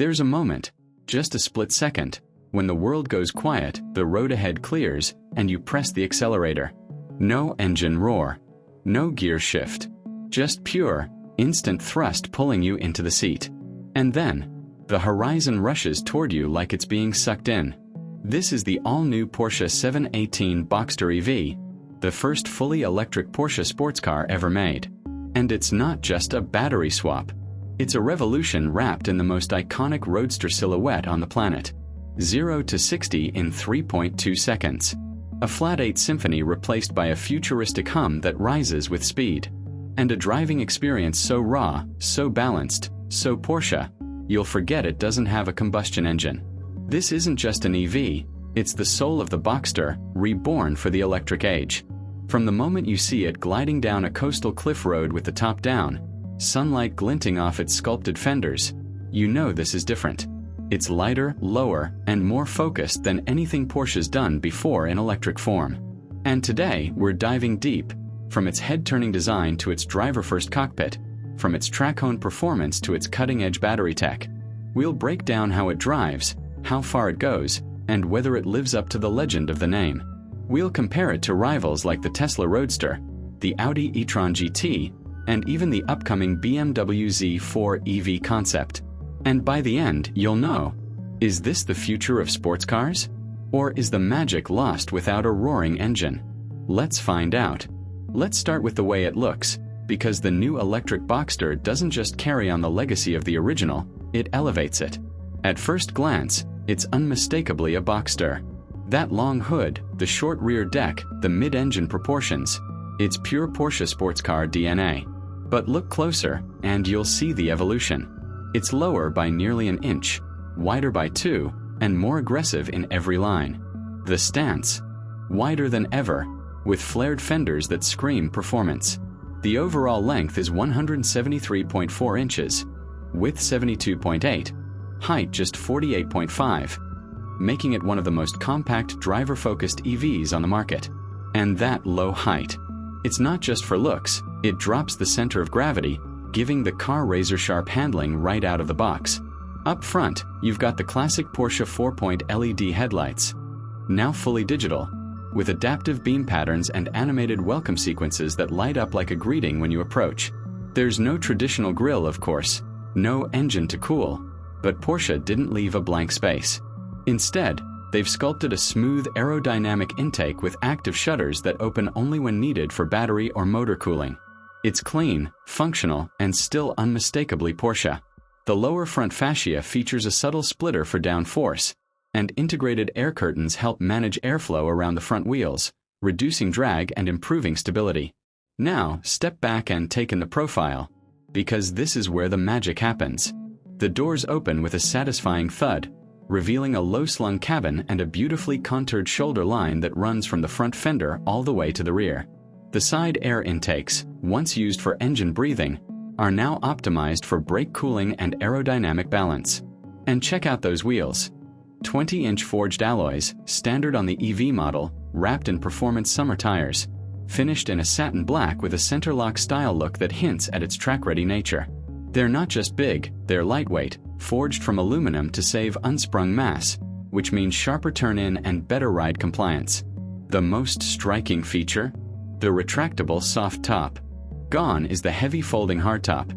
There's a moment, just a split second, when the world goes quiet, the road ahead clears, and you press the accelerator. No engine roar. No gear shift. Just pure, instant thrust pulling you into the seat. And then, the horizon rushes toward you like it's being sucked in. This is the all-new Porsche 718 Boxster EV, the first fully electric Porsche sports car ever made. And it's not just a battery swap. It's a revolution wrapped in the most iconic roadster silhouette on the planet. 0 to 60 in 3.2 seconds. A flat 8 symphony replaced by a futuristic hum that rises with speed. And a driving experience so raw, so balanced, so Porsche, you'll forget it doesn't have a combustion engine. This isn't just an EV, it's the soul of the Boxster, reborn for the electric age. From the moment you see it gliding down a coastal cliff road with the top down, sunlight glinting off its sculpted fenders, you know this is different. It's lighter, lower, and more focused than anything Porsche's done before in electric form. And today, we're diving deep, from its head-turning design to its driver-first cockpit, from its track-honed performance to its cutting-edge battery tech. We'll break down how it drives, how far it goes, and whether it lives up to the legend of the name. We'll compare it to rivals like the Tesla Roadster, the Audi e-tron GT, and even the upcoming BMW Z4 EV concept. And by the end, you'll know, is this the future of sports cars? Or is the magic lost without a roaring engine? Let's find out. Let's start with the way it looks, because the new electric Boxster doesn't just carry on the legacy of the original, it elevates it. At first glance, it's unmistakably a Boxster. That long hood, the short rear deck, the mid-engine proportions, it's pure Porsche sports car DNA. But look closer, and you'll see the evolution. It's lower by nearly an inch, wider by 2, and more aggressive in every line. The stance, wider than ever, with flared fenders that scream performance. The overall length is 173.4 inches, width 72.8, height just 48.5, making it one of the most compact driver-focused EVs on the market. And that low height. It's not just for looks, it drops the center of gravity, giving the car razor-sharp handling right out of the box. Up front, you've got the classic Porsche 4-point LED headlights, now fully digital, with adaptive beam patterns and animated welcome sequences that light up like a greeting when you approach. There's no traditional grille, of course, no engine to cool, but Porsche didn't leave a blank space. Instead, they've sculpted a smooth aerodynamic intake with active shutters that open only when needed for battery or motor cooling. It's clean, functional, and still unmistakably Porsche. The lower front fascia features a subtle splitter for downforce, and integrated air curtains help manage airflow around the front wheels, reducing drag and improving stability. Now, step back and take in the profile, because this is where the magic happens. The doors open with a satisfying thud, revealing a low-slung cabin and a beautifully contoured shoulder line that runs from the front fender all the way to the rear. The side air intakes, once used for engine breathing, are now optimized for brake cooling and aerodynamic balance. And check out those wheels. 20-inch forged alloys, standard on the EV model, wrapped in performance summer tires, finished in a satin black with a center-lock style look that hints at its track-ready nature. They're not just big, they're lightweight, forged from aluminum to save unsprung mass, which means sharper turn-in and better ride compliance. The most striking feature? The retractable soft top. Gone is the heavy folding hardtop.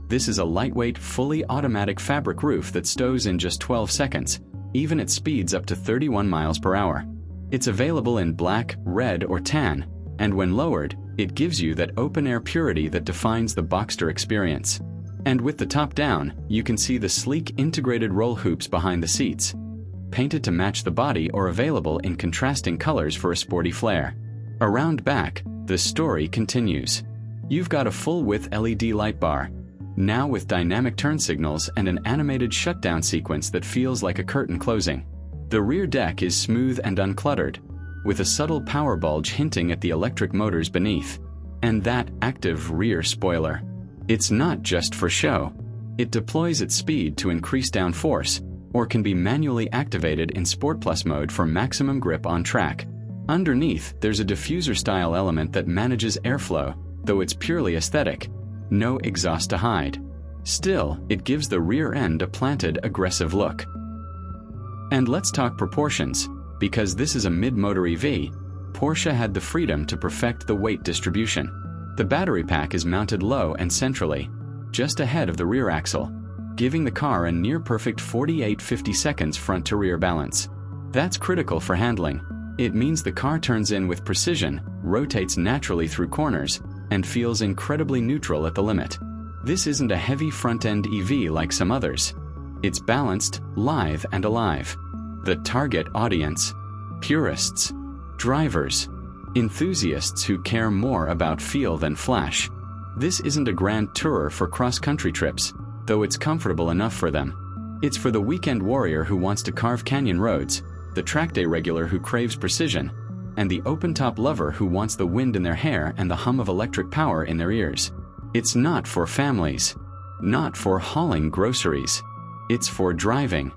This is a lightweight, fully automatic fabric roof that stows in just 12 seconds, even at speeds up to 31 miles per hour. It's available in black, red, or tan, and when lowered, it gives you that open-air purity that defines the Boxster experience. And with the top down, you can see the sleek integrated roll hoops behind the seats, painted to match the body or available in contrasting colors for a sporty flair. Around back, the story continues. You've got a full-width LED light bar, now with dynamic turn signals and an animated shutdown sequence that feels like a curtain closing. The rear deck is smooth and uncluttered, with a subtle power bulge hinting at the electric motors beneath. And that active rear spoiler. It's not just for show. It deploys at speed to increase downforce, or can be manually activated in Sport Plus mode for maximum grip on track. Underneath, there's a diffuser-style element that manages airflow, though it's purely aesthetic. No exhaust to hide. Still, it gives the rear end a planted, aggressive look. And let's talk proportions. Because this is a mid-motor EV, Porsche had the freedom to perfect the weight distribution. The battery pack is mounted low and centrally, just ahead of the rear axle, giving the car a near-perfect 48-50 seconds front-to-rear balance. That's critical for handling. It means the car turns in with precision, rotates naturally through corners, and feels incredibly neutral at the limit. This isn't a heavy front-end EV like some others. It's balanced, lithe, and alive. The target audience: purists, drivers, enthusiasts who care more about feel than flash. This isn't a grand tourer for cross-country trips, though it's comfortable enough for them. It's for the weekend warrior who wants to carve canyon roads, the track day regular who craves precision, and the open-top lover who wants the wind in their hair and the hum of electric power in their ears. It's not for families, not for hauling groceries. It's for driving.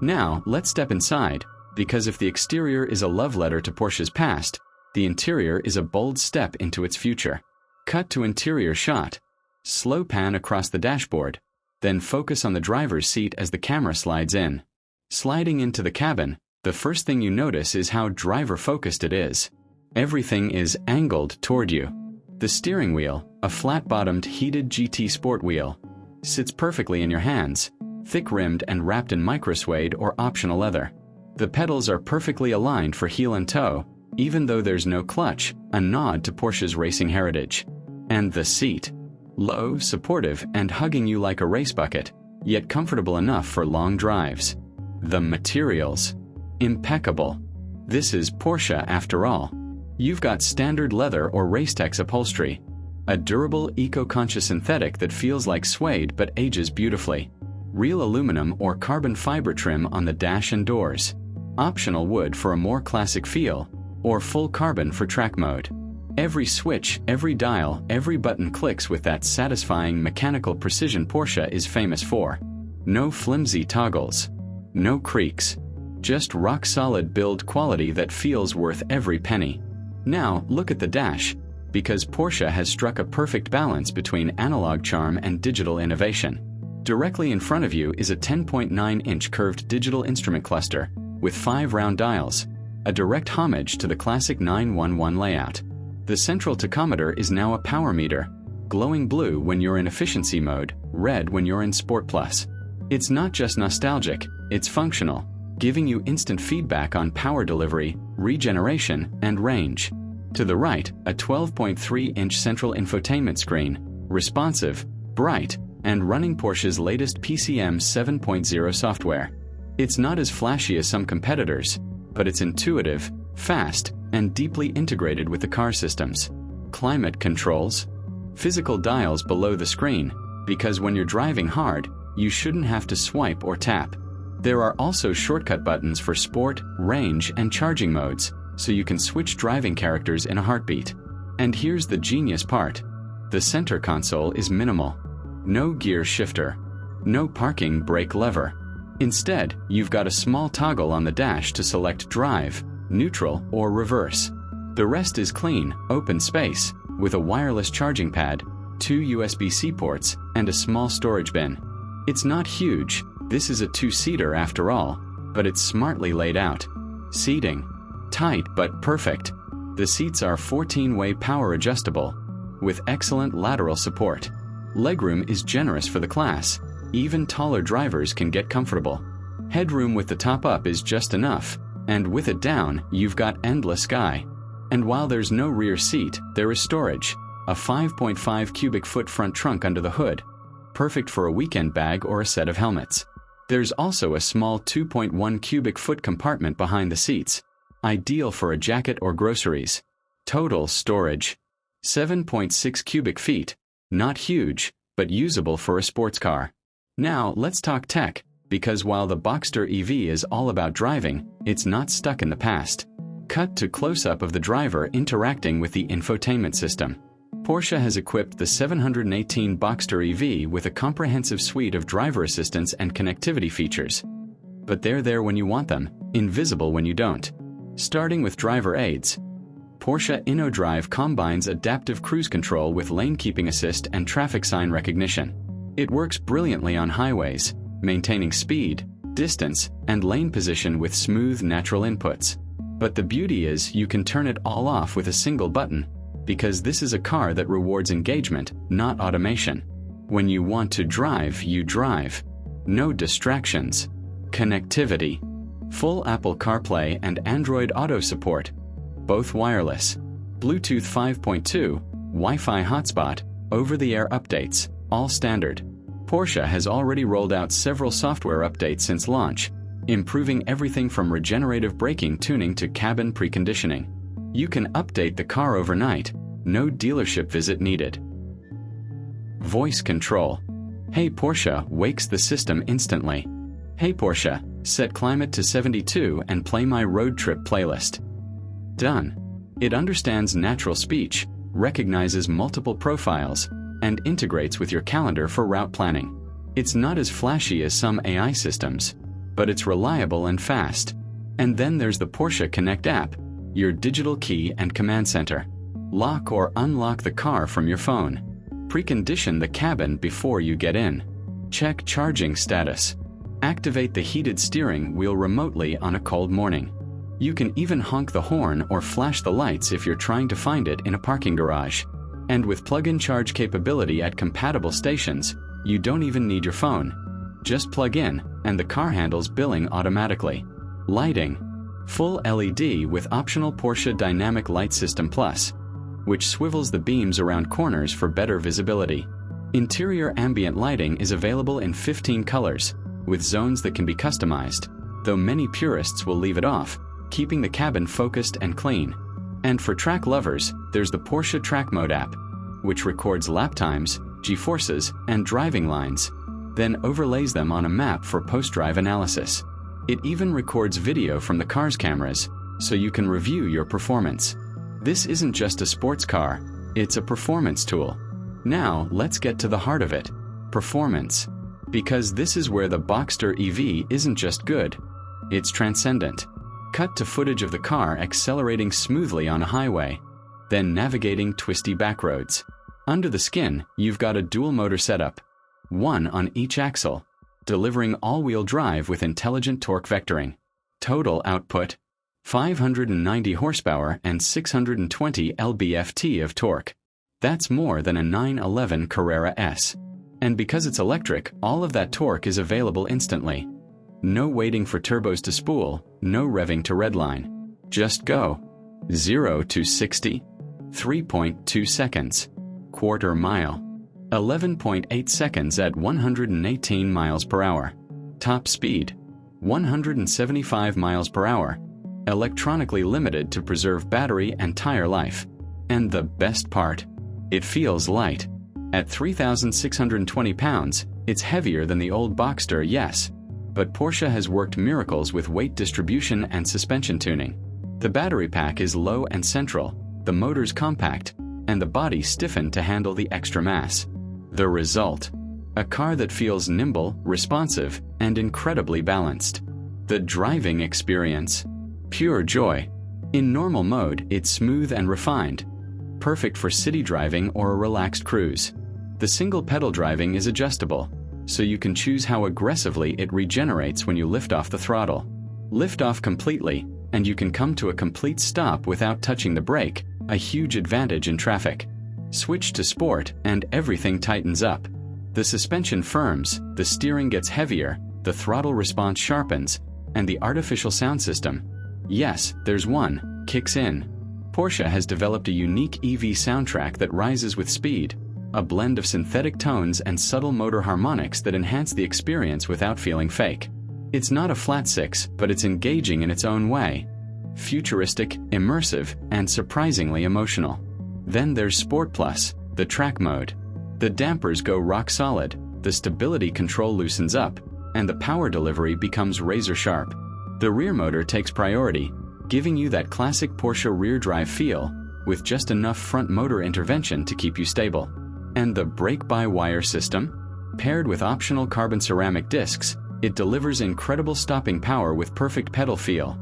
Now, let's step inside, because if the exterior is a love letter to Porsche's past, the interior is a bold step into its future. Cut to interior shot. Slow pan across the dashboard, then focus on the driver's seat as the camera slides in. Sliding into the cabin, the first thing you notice is how driver-focused it is. Everything is angled toward you. The steering wheel, a flat-bottomed heated GT sport wheel, sits perfectly in your hands, thick-rimmed and wrapped in microsuede or optional leather. The pedals are perfectly aligned for heel and toe, even though there's no clutch, a nod to Porsche's racing heritage. And the seat. Low, supportive, and hugging you like a race bucket, yet comfortable enough for long drives. The materials. Impeccable. This is Porsche after all. You've got standard leather or Racetex upholstery, a durable, eco-conscious synthetic that feels like suede but ages beautifully, real aluminum or carbon fiber trim on the dash and doors, optional wood for a more classic feel, or full carbon for track mode. Every switch, every dial, every button clicks with that satisfying mechanical precision Porsche is famous for. No flimsy toggles. No creaks. Just rock-solid build quality that feels worth every penny. Now, look at the dash, because Porsche has struck a perfect balance between analog charm and digital innovation. Directly in front of you is a 10.9-inch curved digital instrument cluster, with 5 round dials, a direct homage to the classic 911 layout. The central tachometer is now a power meter, glowing blue when you're in efficiency mode, red when you're in Sport Plus. It's not just nostalgic, it's functional, giving you instant feedback on power delivery, regeneration, and range. To the right, a 12.3-inch central infotainment screen, responsive, bright, and running Porsche's latest PCM 7.0 software. It's not as flashy as some competitors, but it's intuitive, fast, and deeply integrated with the car systems. Climate controls. Physical dials below the screen, because when you're driving hard, you shouldn't have to swipe or tap. There are also shortcut buttons for sport, range, and charging modes, so you can switch driving characters in a heartbeat. And here's the genius part. The center console is minimal. No gear shifter. No parking brake lever. Instead, you've got a small toggle on the dash to select drive, neutral, or reverse. The rest is clean, open space, with a wireless charging pad, 2 USB-C ports, and a small storage bin. It's not huge, this is a 2-seater after all, but it's smartly laid out. Seating. Tight but perfect. The seats are 14-way power adjustable, with excellent lateral support. Legroom is generous for the class. Even taller drivers can get comfortable. Headroom with the top up is just enough, and with it down, you've got endless sky. And while there's no rear seat, there is storage. A 5.5 cubic foot front trunk under the hood, perfect for a weekend bag or a set of helmets. There's also a small 2.1 cubic foot compartment behind the seats, ideal for a jacket or groceries. Total storage. 7.6 cubic feet. Not huge, but usable for a sports car. Now, let's talk tech, because while the Boxster EV is all about driving, it's not stuck in the past. Cut to close-up of the driver interacting with the infotainment system. Porsche has equipped the 718 Boxster EV with a comprehensive suite of driver assistance and connectivity features. But they're there when you want them, invisible when you don't. Starting with driver aids. Porsche InnoDrive combines adaptive cruise control with lane keeping assist and traffic sign recognition. It works brilliantly on highways, maintaining speed, distance, and lane position with smooth natural inputs. But the beauty is you can turn it all off with a single button, because this is a car that rewards engagement, not automation. When you want to drive, you drive. No distractions. Connectivity. Full Apple CarPlay and Android Auto support. Both wireless. Bluetooth 5.2, Wi-Fi hotspot, over-the-air updates, all standard. Porsche has already rolled out several software updates since launch, improving everything from regenerative braking tuning to cabin preconditioning. You can update the car overnight, no dealership visit needed. Voice control. Hey Porsche wakes the system instantly. Hey Porsche, set climate to 72 and play my road trip playlist. Done. It understands natural speech, recognizes multiple profiles, and integrates with your calendar for route planning. It's not as flashy as some AI systems, but it's reliable and fast. And then there's the Porsche Connect app, your digital key and command center. Lock or unlock the car from your phone. Precondition the cabin before you get in. Check charging status. Activate the heated steering wheel remotely on a cold morning. You can even honk the horn or flash the lights if you're trying to find it in a parking garage. And with plug-in charge capability at compatible stations, you don't even need your phone. Just plug in, and the car handles billing automatically. Lighting. Full LED with optional Porsche Dynamic Light System Plus, which swivels the beams around corners for better visibility. Interior ambient lighting is available in 15 colors, with zones that can be customized, though many purists will leave it off, keeping the cabin focused and clean. And for track lovers, there's the Porsche Track Mode app, which records lap times, G-forces, and driving lines, then overlays them on a map for post-drive analysis. It even records video from the car's cameras, so you can review your performance. This isn't just a sports car, it's a performance tool. Now, let's get to the heart of it, performance. Because this is where the Boxster EV isn't just good, it's transcendent. Cut to footage of the car accelerating smoothly on a highway, then navigating twisty back roads. Under the skin, you've got a dual motor setup, one on each axle, delivering all-wheel drive with intelligent torque vectoring. Total output: 590 horsepower and 620 lb-ft of torque. That's more than a 911 Carrera S. And because it's electric, all of that torque is available instantly. No waiting for turbos to spool, no revving to redline. Just go. 0 to 60. 3.2 seconds. Quarter mile. 11.8 seconds at 118 miles per hour. Top speed: 175 miles per hour. Electronically limited to preserve battery and tire life. And the best part, it feels light. At 3,620 pounds, it's heavier than the old Boxster, yes. But Porsche has worked miracles with weight distribution and suspension tuning. The battery pack is low and central, the motor's compact, and the body stiffened to handle the extra mass. The result: a car that feels nimble, responsive, and incredibly balanced. The driving experience: pure joy. In normal mode, it's smooth and refined, perfect for city driving or a relaxed cruise. The single pedal driving is adjustable, so you can choose how aggressively it regenerates when you lift off the throttle. Lift off completely, and you can come to a complete stop without touching the brake, a huge advantage in traffic. Switch to sport, and everything tightens up. The suspension firms, the steering gets heavier, the throttle response sharpens, and the artificial sound system, yes, there's one, kicks in. Porsche has developed a unique EV soundtrack that rises with speed, a blend of synthetic tones and subtle motor harmonics that enhance the experience without feeling fake. It's not a flat six, but it's engaging in its own way. Futuristic, immersive, and surprisingly emotional. Then there's Sport Plus, the track mode. The dampers go rock solid, the stability control loosens up, and the power delivery becomes razor sharp. The rear motor takes priority, giving you that classic Porsche rear drive feel, with just enough front motor intervention to keep you stable. And the brake-by-wire system? Paired with optional carbon ceramic discs, it delivers incredible stopping power with perfect pedal feel,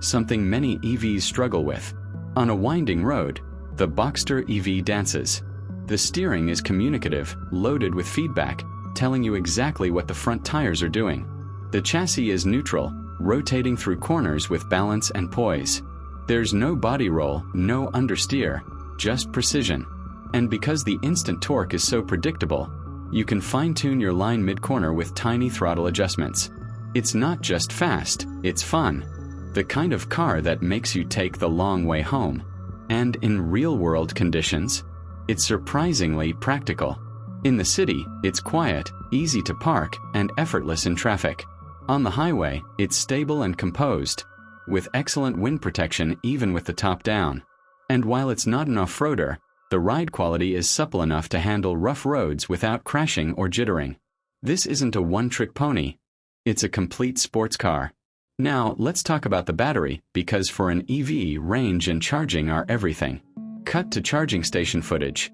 something many EVs struggle with. On a winding road, the Boxster EV dances. The steering is communicative, loaded with feedback, telling you exactly what the front tires are doing. The chassis is neutral, rotating through corners with balance and poise. There's no body roll, no understeer, just precision. And because the instant torque is so predictable, you can fine-tune your line mid-corner with tiny throttle adjustments. It's not just fast, it's fun. The kind of car that makes you take the long way home. And in real-world conditions, it's surprisingly practical. In the city, it's quiet, easy to park, and effortless in traffic. On the highway, it's stable and composed, with excellent wind protection even with the top down. And while it's not an off-roader, the ride quality is supple enough to handle rough roads without crashing or jittering. This isn't a one-trick pony. It's a complete sports car. Now, let's talk about the battery, because for an EV, range and charging are everything. Cut to charging station footage.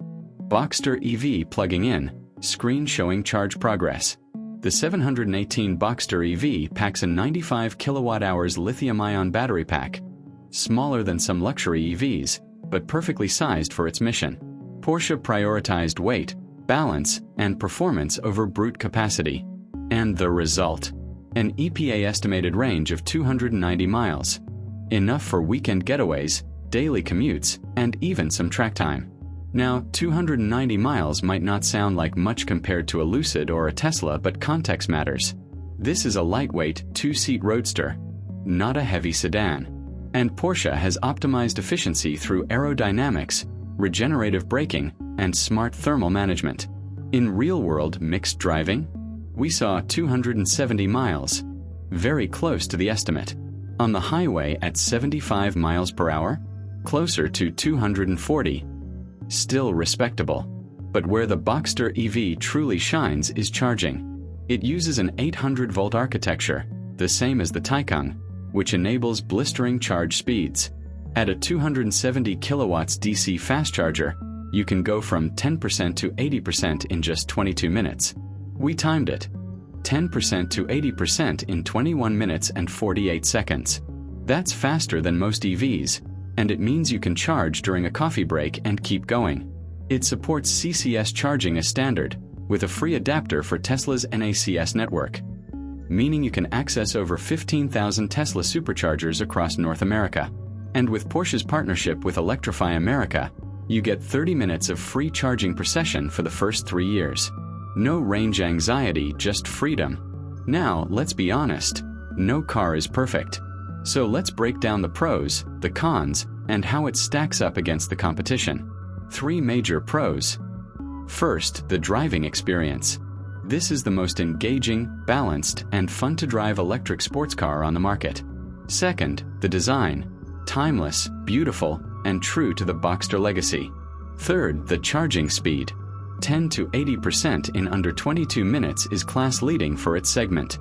Boxster EV plugging in, screen showing charge progress. The 718 Boxster EV packs a 95 kWh lithium-ion battery pack. Smaller than some luxury EVs, but perfectly sized for its mission. Porsche prioritized weight, balance, and performance over brute capacity. And the result? An EPA estimated range of 290 miles. Enough for weekend getaways, daily commutes, and even some track time. Now, 290 miles might not sound like much compared to a Lucid or a Tesla, but context matters. This is a lightweight, two-seat roadster, not a heavy sedan. And Porsche has optimized efficiency through aerodynamics, regenerative braking, and smart thermal management. In real-world mixed driving, we saw 270 miles, very close to the estimate. On the highway at 75 miles per hour, closer to 240. Still respectable. But where the Boxster EV truly shines is charging. It uses an 800-volt architecture, the same as the Taycan, which enables blistering charge speeds. At a 270 kilowatts DC fast charger, you can go from 10% to 80% in just 22 minutes. We timed it. 10% to 80% in 21 minutes and 48 seconds. That's faster than most EVs, and it means you can charge during a coffee break and keep going. It supports CCS charging as standard, with a free adapter for Tesla's NACS network, meaning you can access over 15,000 Tesla superchargers across North America. And with Porsche's partnership with Electrify America, you get 30 minutes of free charging per session for the first 3 years. No range anxiety, just freedom. Now, let's be honest, no car is perfect. So let's break down the pros, the cons, and how it stacks up against the competition. 3 major pros. First, the driving experience. This is the most engaging, balanced, and fun-to-drive electric sports car on the market. Second, the design. Timeless, beautiful, and true to the Boxster legacy. Third, the charging speed. 10 to 80% in under 22 minutes is class-leading for its segment.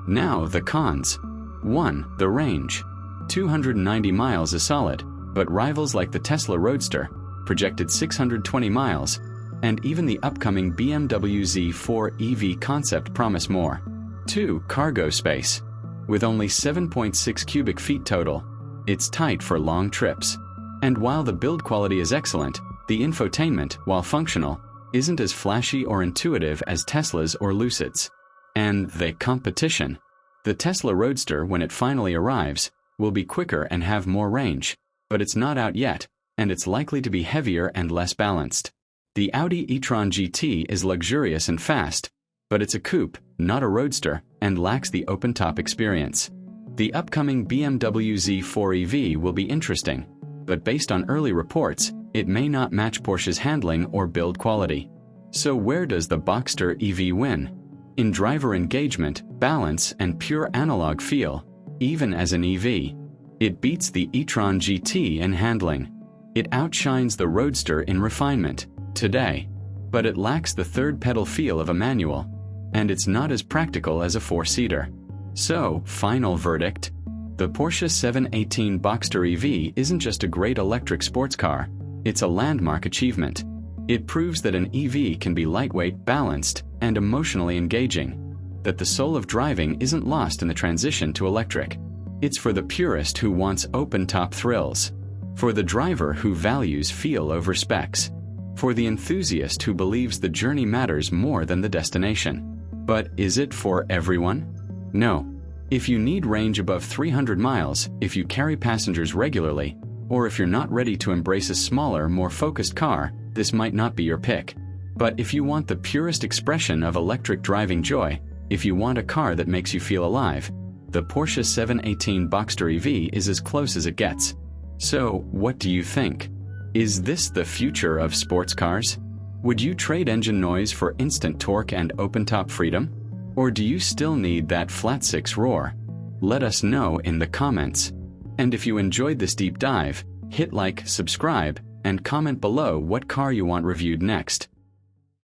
Now, the cons. 1. The range. 290 miles is solid, but rivals like the Tesla Roadster, projected 620 miles, and even the upcoming BMW Z4 EV concept promise more. 2. Cargo space. With only 7.6 cubic feet total, it's tight for long trips. And while the build quality is excellent, the infotainment, while functional, isn't as flashy or intuitive as Tesla's or Lucid's. And the competition. The Tesla Roadster, when it finally arrives, will be quicker and have more range, but it's not out yet, and it's likely to be heavier and less balanced. The Audi e-tron GT is luxurious and fast, but it's a coupe, not a roadster, and lacks the open-top experience. The upcoming BMW Z4 EV will be interesting, but based on early reports, it may not match Porsche's handling or build quality. So where does the Boxster EV win? In driver engagement, balance, and pure analog feel, even as an EV. It beats the e-tron GT in handling. It outshines the Roadster in refinement, today. But it lacks the third pedal feel of a manual, and it's not as practical as a 4-seater. So, final verdict. The Porsche 718 Boxster EV isn't just a great electric sports car, it's a landmark achievement. It proves that an EV can be lightweight, balanced, and emotionally engaging, that the soul of driving isn't lost in the transition to electric. It's for the purist who wants open-top thrills, for the driver who values feel over specs, for for the enthusiast who believes the journey matters more than the destination. But is it for everyone? No. If you need range above 300 miles, if you carry passengers regularly, or if you're not ready to embrace a smaller, more focused car, this might not be your pick. But if you want the purest expression of electric driving joy, if you want a car that makes you feel alive, the Porsche 718 Boxster EV is as close as it gets. So, what do you think? Is this the future of sports cars? Would you trade engine noise for instant torque and open-top freedom? Or do you still need that flat-six roar? Let us know in the comments. And if you enjoyed this deep dive, hit like, subscribe, and comment below what car you want reviewed next.